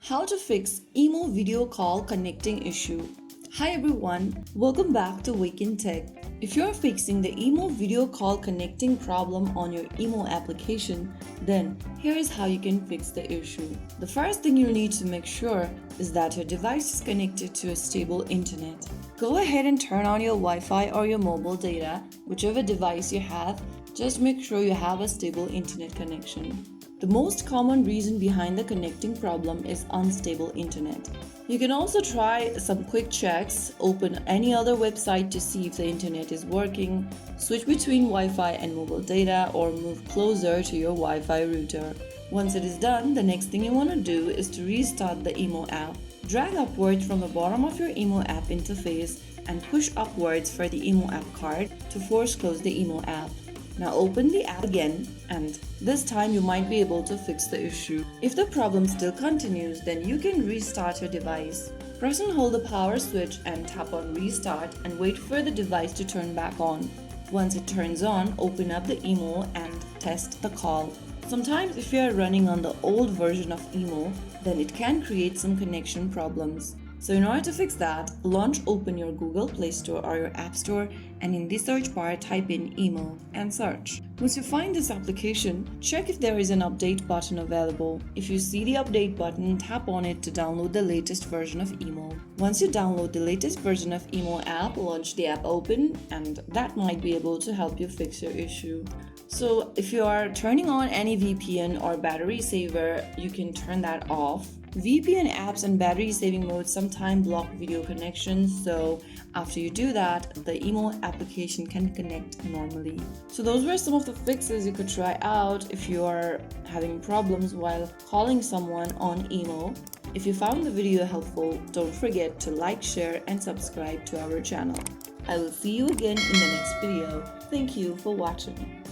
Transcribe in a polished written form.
How to fix IMO video call connecting issue. Hi everyone, welcome back to Wake&Tech. If you're fixing the IMO video call connecting problem on your IMO application, then here is how you can fix the issue. The first thing you need to make sure is that your device is connected to a stable internet. Go ahead and turn on your Wi-Fi or your mobile data, whichever device you have. Just make sure you have a stable internet connection. The most common reason behind the connecting problem is unstable internet. You can also try some quick checks, open any other website to see if the internet is working, switch between Wi-Fi and mobile data, or move closer to your Wi-Fi router. Once it is done, the next thing you want to do is to restart the IMO app. Drag upwards from the bottom of your IMO app interface and push upwards for the IMO app card to force close the IMO app. Now open the app again, and this time you might be able to fix the issue. If the problem still continues, then you can restart your device. Press and hold the power switch and tap on restart and wait for the device to turn back on. Once it turns on, open up the IMO and test the call. Sometimes if you are running on the old version of IMO, then it can create some connection problems. So in order to fix that, open your Google Play Store or your App Store, and in the search bar type in IMO and search. Once you find this application, check if there is an update button available. If you see the update button, tap on it to download the latest version of IMO. Once you download the latest version of IMO app, launch the app open, and that might be able to help you fix your issue. So if you are turning on any VPN or battery saver, you can turn that off. VPN apps and battery saving modes sometimes block video connections, so after you do that, the IMO application can connect normally. So those were some of the fixes you could try out if you are having problems while calling someone on IMO. If you found the video helpful, don't forget to like, share, and subscribe to our channel. I will see you again in the next video. Thank you for watching.